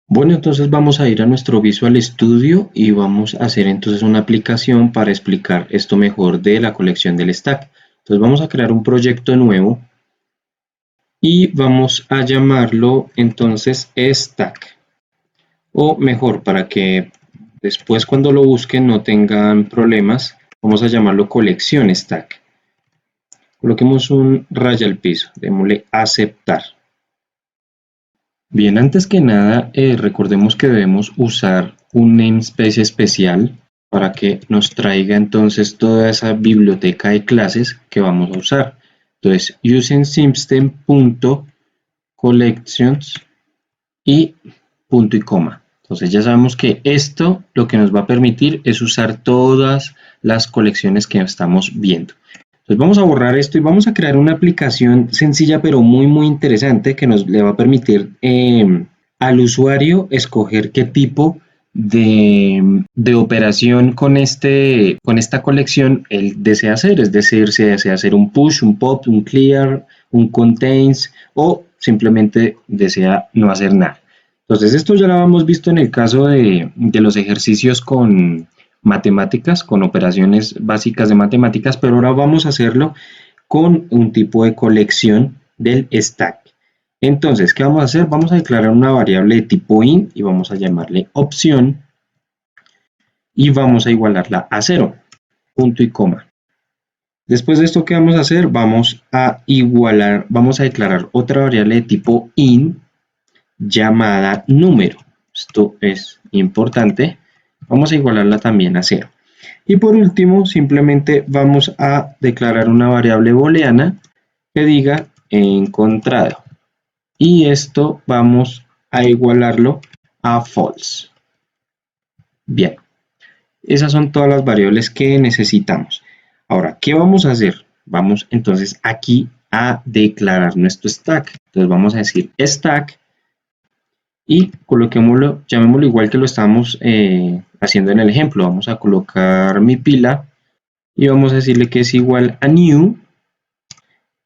Bueno, entonces vamos a ir a nuestro Visual Studio y vamos a hacer entonces una aplicación para explicar esto mejor de la colección del stack. Entonces vamos a crear un proyecto nuevo y vamos a llamarlo entonces stack. O mejor, para que después cuando lo busquen no tengan problemas, vamos a llamarlo colección stack. Coloquemos un raya al piso, démosle aceptar. Bien, antes que nada, recordemos que debemos usar un namespace especial para que nos traiga entonces toda esa biblioteca de clases que vamos a usar. Entonces, using system.collections y punto y coma. Entonces ya sabemos que esto lo que nos va a permitir es usar todas las colecciones que estamos viendo. Entonces vamos a borrar esto y vamos a crear una aplicación sencilla pero muy interesante que nos le va a permitir al usuario escoger qué tipo de operación con esta colección él desea hacer, es decir, si desea hacer un push, un pop, un clear, un contains o simplemente desea no hacer nada. Entonces esto ya lo hemos visto en el caso de los ejercicios con matemáticas, con operaciones básicas de matemáticas, pero ahora vamos a hacerlo con un tipo de colección del stack. Entonces, ¿qué vamos a hacer? Vamos a declarar una variable de tipo int y vamos a llamarle opción y vamos a igualarla a 0, punto y coma. Después de esto, ¿qué vamos a hacer? Vamos a declarar otra variable de tipo int llamada número. Esto es importante. Vamos a igualarla también a 0. Y por último, simplemente vamos a declarar una variable booleana que diga encontrado. Y esto vamos a igualarlo a false. Bien, esas son todas las variables que necesitamos. Ahora, ¿qué vamos a hacer? Vamos entonces aquí a declarar nuestro stack. Entonces vamos a decir stack y coloquémoslo, llamémoslo igual que lo estamos haciendo en el ejemplo. Vamos a colocar mi pila y vamos a decirle que es igual a new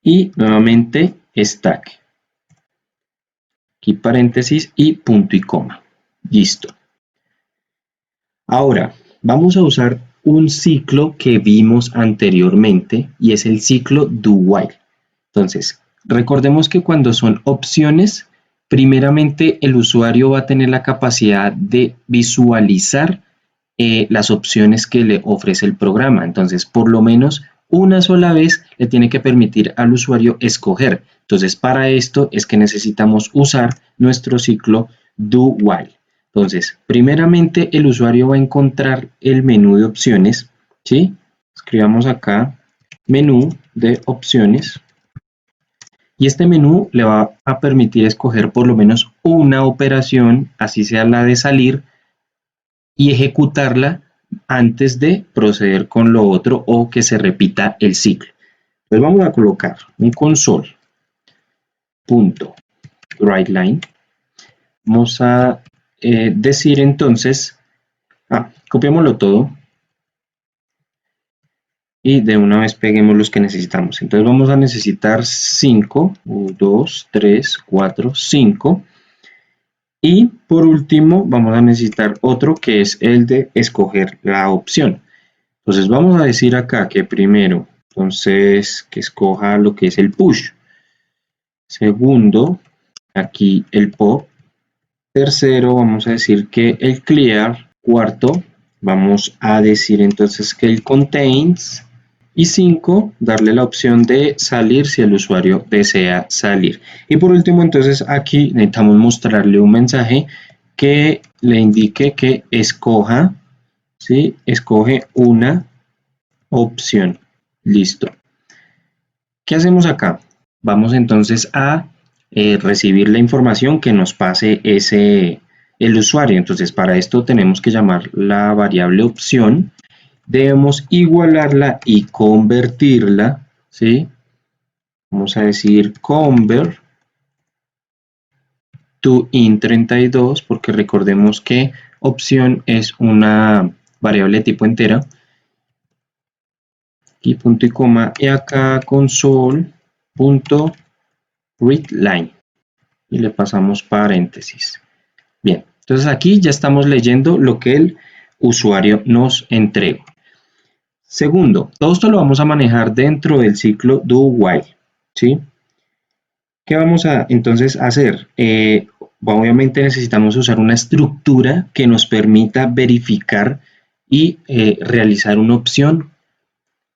y nuevamente stack. Aquí paréntesis y punto y coma. Listo. Ahora, vamos a usar un ciclo que vimos anteriormente y es el ciclo do while. Entonces, recordemos que cuando son opciones, primeramente el usuario va a tener la capacidad de visualizar las opciones que le ofrece el programa. Entonces, por lo menos una sola vez le tiene que permitir al usuario escoger. Entonces, para esto es que necesitamos usar nuestro ciclo do while. Entonces, primeramente el usuario va a encontrar el menú de opciones, ¿sí? Escribamos acá menú de opciones. Y este menú le va a permitir escoger por lo menos una operación, así sea la de salir, y ejecutarla antes de proceder con lo otro o que se repita el ciclo. Entonces vamos a colocar un console.writeLine. Vamos a decir entonces, copiémoslo todo y de una vez peguemos los que necesitamos. Entonces vamos a necesitar 5, 2, 3, 4, 5. Y por último vamos a necesitar otro que es el de escoger la opción. Entonces vamos a decir acá que primero, entonces que escoja lo que es el push. Segundo, aquí el pop. Tercero, vamos a decir que el clear. Cuarto, vamos a decir entonces que el contains. Y 5, darle la opción de salir si el usuario desea salir. Y por último, entonces aquí necesitamos mostrarle un mensaje que le indique que escoja, ¿sí? Escoge una opción. Listo. ¿Qué hacemos acá? Vamos entonces a recibir la información que nos pase el usuario. Entonces, para esto tenemos que llamar la variable opción. Debemos igualarla y convertirla, ¿sí? Vamos a decir convert to int32, porque recordemos que opción es una variable de tipo entera. Y punto y coma, y acá console.readLine y le pasamos paréntesis. Bien, Entonces aquí ya estamos leyendo lo que el usuario nos entregó. Segundo, todo esto lo vamos a manejar dentro del ciclo do while, ¿sí? ¿Qué vamos a entonces hacer? Obviamente necesitamos usar una estructura que nos permita verificar y realizar una opción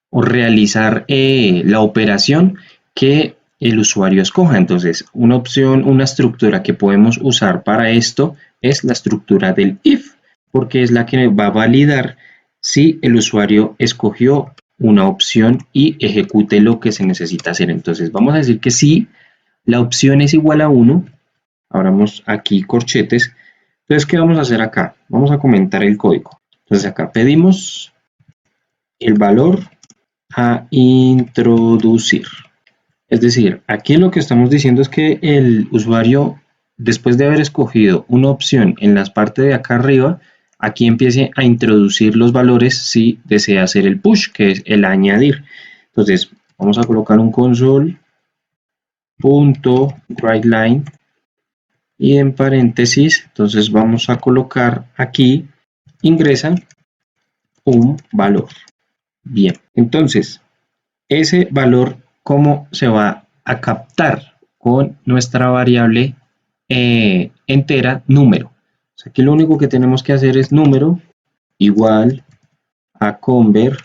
o realizar la operación que el usuario escoja. Entonces, una opción, una estructura que podemos usar para esto es la estructura del if, porque es la que va a validar si el usuario escogió una opción y ejecute lo que se necesita hacer. Entonces, vamos a decir que si la opción es igual a 1, abramos aquí corchetes. Entonces, ¿qué vamos a hacer acá? Vamos a comentar el código. Entonces, acá pedimos el valor a introducir. Es decir, aquí lo que estamos diciendo es que el usuario, después de haber escogido una opción en la parte de acá arriba, aquí empiece a introducir los valores si desea hacer el push, que es el añadir. Entonces, vamos a colocar un console.writeLine y en paréntesis, entonces vamos a colocar aquí, ingresa un valor. Bien, entonces, ese valor, ¿cómo se va a captar? Con nuestra variable entera número. O sea, aquí lo único que tenemos que hacer es número igual a convert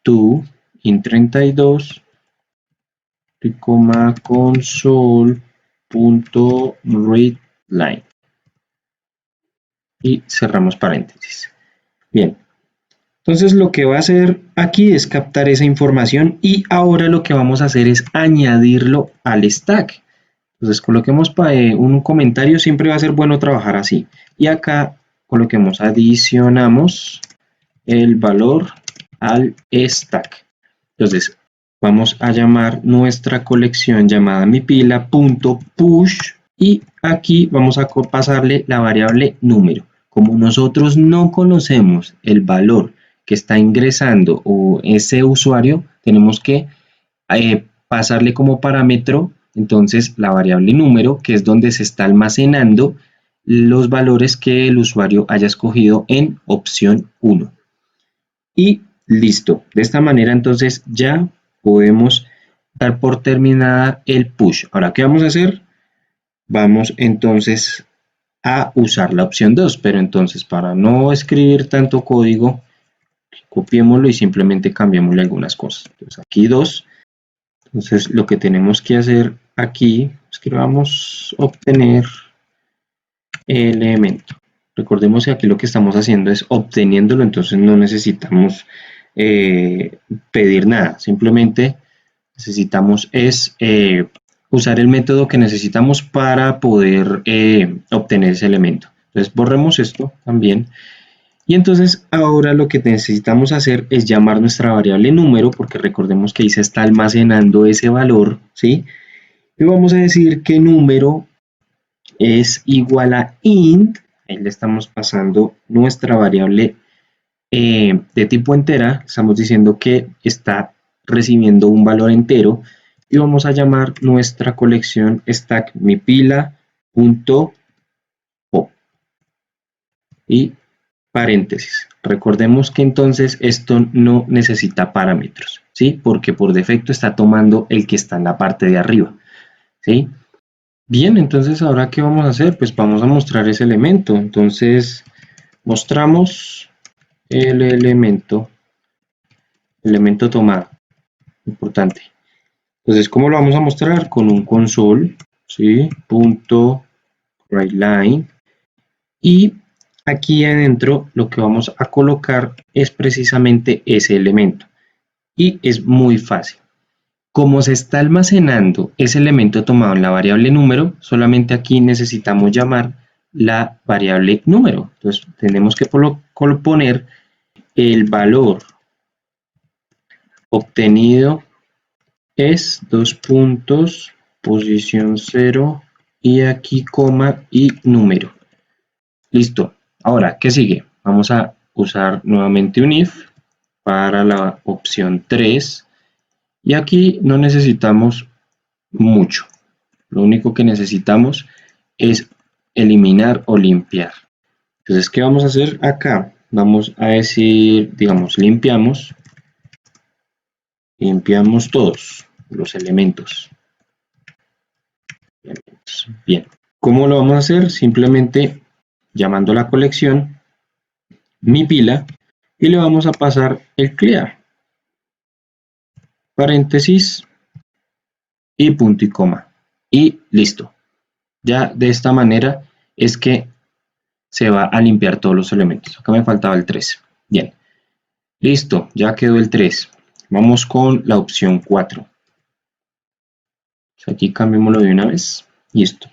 to int32, console.readline y cerramos paréntesis. Bien, entonces lo que va a hacer aquí es captar esa información y ahora lo que vamos a hacer es añadirlo al stack. Entonces coloquemos un comentario, siempre va a ser bueno trabajar así. Y acá coloquemos, adicionamos el valor al stack. Entonces vamos a llamar nuestra colección llamada mipila.push y aquí vamos a pasarle la variable número. Como nosotros no conocemos el valor que está ingresando o ese usuario, tenemos que pasarle como parámetro entonces la variable número, que es donde se está almacenando los valores que el usuario haya escogido en opción 1. Y listo. De esta manera entonces ya podemos dar por terminada el push. Ahora, ¿qué vamos a hacer? Vamos entonces a usar la opción 2, pero entonces para no escribir tanto código, copiémoslo y simplemente cambiémosle algunas cosas. Entonces aquí 2. Entonces lo que tenemos que hacer aquí es que vamos a obtener el elemento. Recordemos que aquí lo que estamos haciendo es obteniéndolo, entonces no necesitamos pedir nada, simplemente necesitamos es usar el método que necesitamos para poder obtener ese elemento. Entonces borremos esto también. Y entonces ahora lo que necesitamos hacer es llamar nuestra variable número, porque recordemos que ahí se está almacenando ese valor, ¿sí? Y vamos a decir que número es igual a int, ahí le estamos pasando nuestra variable de tipo entera, estamos diciendo que está recibiendo un valor entero y vamos a llamar nuestra colección stack mipila.pop y paréntesis. Recordemos que entonces esto no necesita parámetros, ¿sí? Porque por defecto está tomando el que está en la parte de arriba, ¿sí? Bien, entonces ahora ¿qué vamos a hacer? Pues vamos a mostrar ese elemento. Entonces mostramos el elemento tomado, importante. Entonces, ¿cómo lo vamos a mostrar? Con un console, ¿sí? Punto writeLine y aquí adentro lo que vamos a colocar es precisamente ese elemento y es muy fácil. Como se está almacenando ese elemento tomado en la variable número, solamente aquí necesitamos llamar la variable número. Entonces tenemos que poner el valor obtenido es posición 0 y aquí coma y número. Listo. Ahora, ¿qué sigue? Vamos a usar nuevamente un if para la opción 3 y aquí no necesitamos mucho. Lo único que necesitamos es eliminar o limpiar. Entonces, ¿qué vamos a hacer acá? Vamos a decir, digamos, limpiamos todos los elementos. Bien, ¿cómo lo vamos a hacer? Simplemente llamando a la colección mi pila y le vamos a pasar el clear, paréntesis y punto y coma, y listo. Ya de esta manera es que se va a limpiar todos los elementos. Acá me faltaba el 3. Bien, listo, ya quedó el 3. Vamos con la opción 4. Aquí cambiémoslo de una vez. Listo.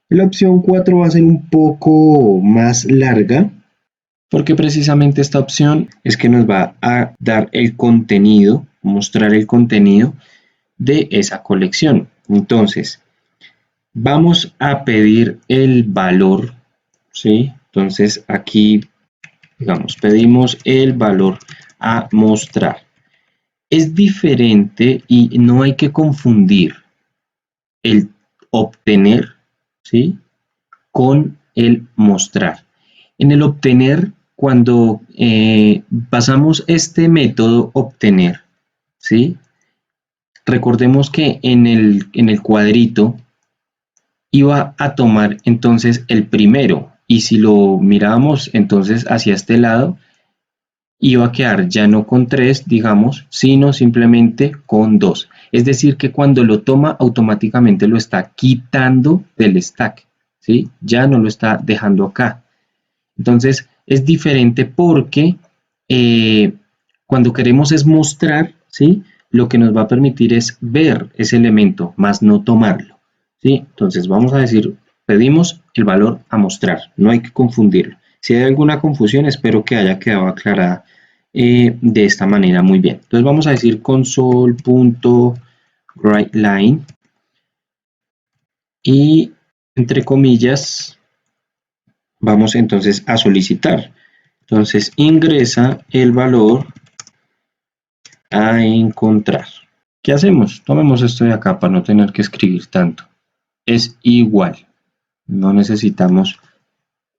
La opción 4 va a ser un poco más larga, porque precisamente esta opción es que nos va a dar el contenido, mostrar el contenido de esa colección. Entonces, vamos a pedir el valor, ¿sí? Entonces, aquí, digamos, pedimos el valor a mostrar. Es diferente y no hay que confundir el obtener, ¿sí?, con el mostrar. En el obtener, cuando pasamos este método obtener, ¿sí?, recordemos que en el cuadrito iba a tomar entonces el primero, y si lo mirábamos entonces hacia este lado, iba a quedar ya no con 3, digamos, sino simplemente con 2. Es decir, que cuando lo toma, automáticamente lo está quitando del stack, ¿sí? Ya no lo está dejando acá. Entonces, es diferente porque cuando queremos es mostrar, ¿sí?, lo que nos va a permitir es ver ese elemento, más no tomarlo, ¿sí? Entonces, vamos a decir, pedimos el valor a mostrar, no hay que confundirlo. Si hay alguna confusión, espero que haya quedado aclarada de esta manera muy bien. Entonces vamos a decir console.writeLine y entre comillas vamos entonces a solicitar. Entonces ingresa el valor a encontrar. ¿Qué hacemos? Tomemos esto de acá para no tener que escribir tanto. Es igual. No necesitamos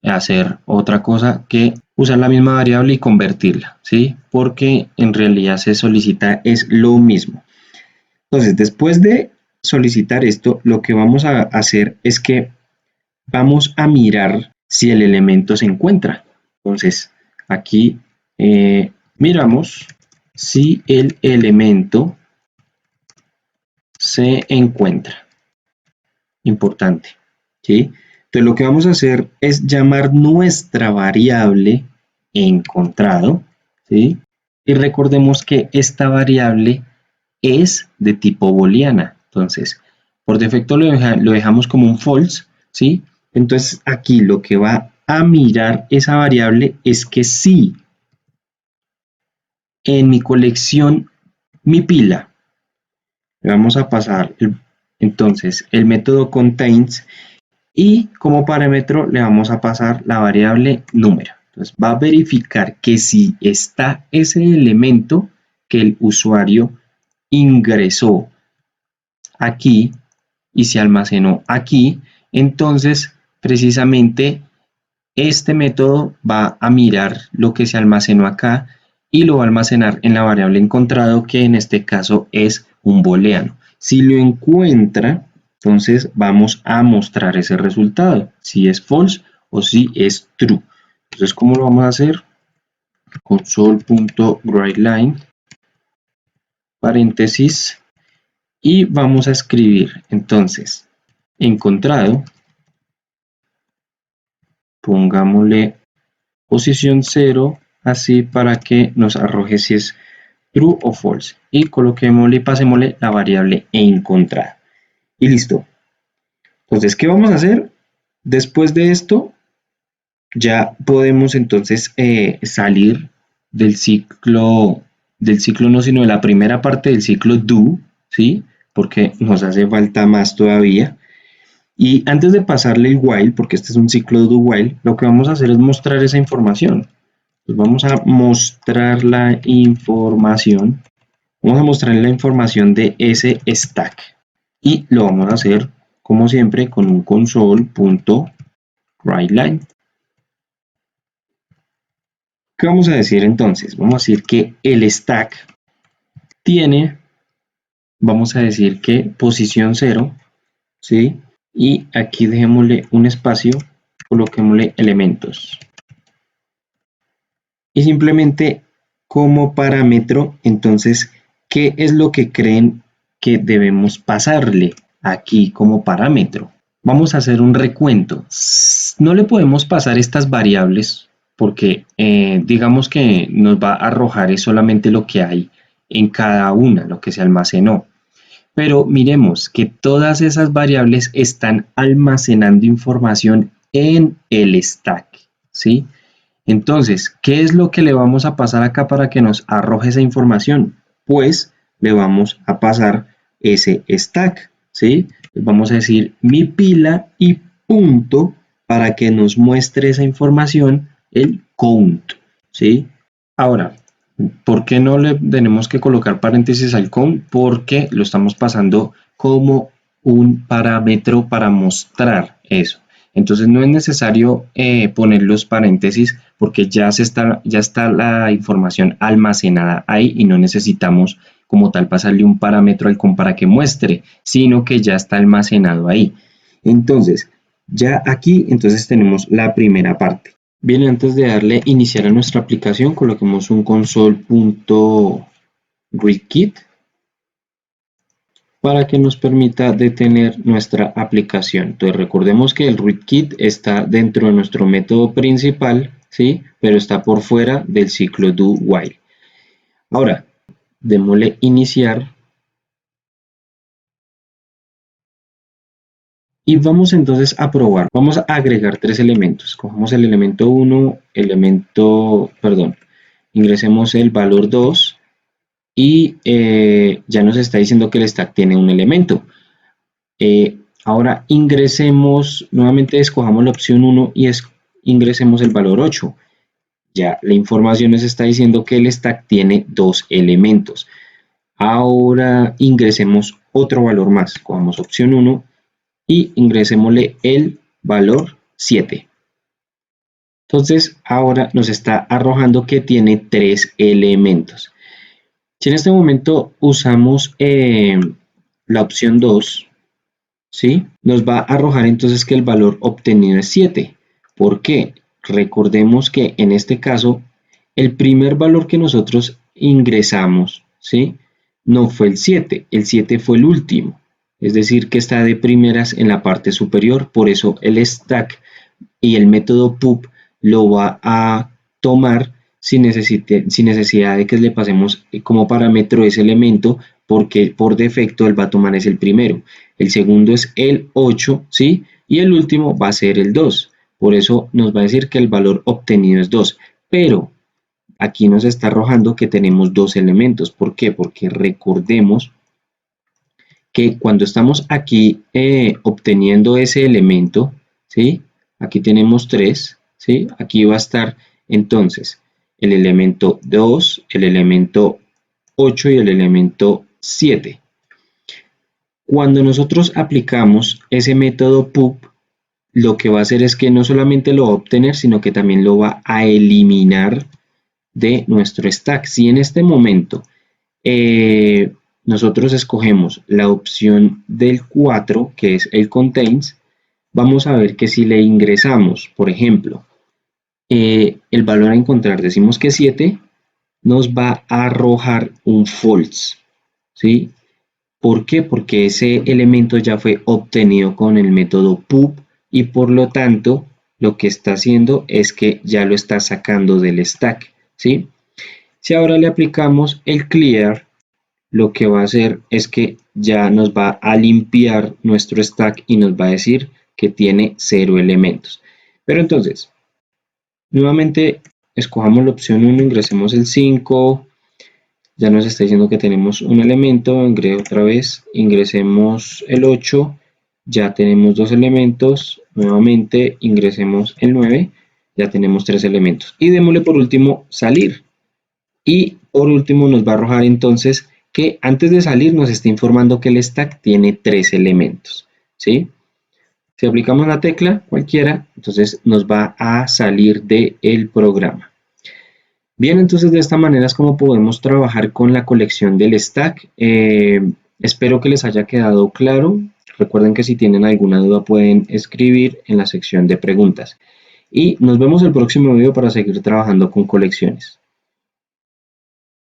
hacer otra cosa que usar la misma variable y convertirla, ¿sí? Porque en realidad se solicita es lo mismo. Entonces, después de solicitar esto, lo que vamos a hacer es que vamos a mirar si el elemento se encuentra. Entonces, aquí miramos si el elemento se encuentra. Importante, ¿sí? Entonces lo que vamos a hacer es llamar nuestra variable encontrado, ¿sí? Y recordemos que esta variable es de tipo booleana. Entonces, por defecto lo dejamos como un false, ¿sí? Entonces aquí lo que va a mirar esa variable es que sí, en mi colección, mi pila, le vamos a pasar entonces el método contains y como parámetro le vamos a pasar la variable número. Entonces va a verificar que si está ese elemento que el usuario ingresó aquí y se almacenó aquí, entonces precisamente este método va a mirar lo que se almacenó acá y lo va a almacenar en la variable encontrado, que en este caso es un booleano. Si lo encuentra, entonces vamos a mostrar ese resultado, si es false o si es true. Entonces, ¿cómo lo vamos a hacer? Console.writeLine, paréntesis, y vamos a escribir entonces encontrado, pongámosle posición 0, así para que nos arroje si es true o false, y coloquémosle y pasémosle la variable encontrada y listo. Entonces, ¿qué vamos a hacer? Después de esto ya podemos entonces salir del ciclo no, sino de la primera parte del ciclo do, ¿sí? Porque nos hace falta más todavía. Y antes de pasarle el while, porque este es un ciclo do while, lo que vamos a hacer es mostrar esa información. Pues vamos a mostrar la información. Vamos a mostrar la información de ese stack. Y lo vamos a hacer como siempre, con un console.writeLine. ¿Qué vamos a decir entonces? Vamos a decir que el stack tiene, vamos a decir que posición 0, ¿sí? Y aquí dejémosle un espacio, coloquémosle elementos. Y simplemente como parámetro, entonces, ¿qué es lo que creen que debemos pasarle aquí como parámetro? Vamos a hacer un recuento. No le podemos pasar estas variables porque digamos que nos va a arrojar es solamente lo que hay en cada una, lo que se almacenó. Pero miremos que todas esas variables están almacenando información en el stack, ¿sí? Entonces, ¿qué es lo que le vamos a pasar acá para que nos arroje esa información? Pues le vamos a pasar ese stack, ¿sí? Vamos a decir mi pila y punto para que nos muestre esa información el count, ¿sí? Ahora, ¿por qué no le tenemos que colocar paréntesis al count? Porque lo estamos pasando como un parámetro para mostrar eso. Entonces no es necesario poner los paréntesis porque ya está la información almacenada ahí y no necesitamos como tal pasarle un parámetro al count para que muestre, sino que ya está almacenado ahí. Entonces, ya aquí entonces tenemos la primera parte. Bien, antes de darle iniciar a nuestra aplicación, coloquemos un console.readKit para que nos permita detener nuestra aplicación. Entonces recordemos que el readKit está dentro de nuestro método principal, ¿sí? Pero está por fuera del ciclo do while. Ahora, démosle iniciar. Y vamos entonces a probar. Vamos a agregar tres elementos. Cogemos el elemento 1, ingresemos el valor 2 y ya nos está diciendo que el stack tiene un elemento. Ahora ingresemos, nuevamente escojamos la opción 1 y ingresemos el valor 8. Ya la información nos está diciendo que el stack tiene dos elementos. Ahora ingresemos otro valor más. Cojamos opción 1 y ingresémosle el valor 7. Entonces ahora nos está arrojando que tiene tres elementos. Si en este momento usamos la opción 2, ¿sí? Nos va a arrojar entonces que el valor obtenido es 7. ¿Por qué? Recordemos que en este caso el primer valor que nosotros ingresamos, ¿sí? No fue el 7 fue el último. Es decir, que está de primeras en la parte superior, por eso el stack y el método pub lo va a tomar sin necesidad de que le pasemos como parámetro ese elemento, porque por defecto él va a tomar es el primero. El segundo es el 8, ¿sí? Y el último va a ser el 2. Por eso nos va a decir que el valor obtenido es 2. Pero aquí nos está arrojando que tenemos dos elementos. ¿Por qué? Porque recordemos que cuando estamos aquí obteniendo ese elemento, ¿sí? Aquí tenemos 3, ¿sí? Aquí va a estar entonces el elemento 2, el elemento 8 y el elemento 7. Cuando nosotros aplicamos ese método pub, lo que va a hacer es que no solamente lo va a obtener, sino que también lo va a eliminar de nuestro stack. Si en este momento nosotros escogemos la opción del 4, que es el contains, vamos a ver que si le ingresamos, por ejemplo, el valor a encontrar, decimos que 7, nos va a arrojar un false, ¿sí? ¿Por qué? Porque ese elemento ya fue obtenido con el método pub y por lo tanto lo que está haciendo es que ya lo está sacando del stack, ¿sí? Si ahora le aplicamos el clear, lo que va a hacer es que ya nos va a limpiar nuestro stack y nos va a decir que tiene 0 elementos. Pero entonces, nuevamente escojamos la opción 1, ingresemos el 5, ya nos está diciendo que tenemos un elemento, otra vez, ingresemos el 8, ya tenemos 2 elementos, nuevamente ingresemos el 9, ya tenemos 3 elementos. Y démosle por último salir. Y por último nos va a arrojar entonces que antes de salir nos está informando que el stack tiene 3 elementos, ¿sí? Si aplicamos la tecla cualquiera, entonces nos va a salir del programa. Bien, entonces de esta manera es como podemos trabajar con la colección del stack. Espero que les haya quedado claro. Recuerden que si tienen alguna duda pueden escribir en la sección de preguntas. Y nos vemos el próximo video para seguir trabajando con colecciones.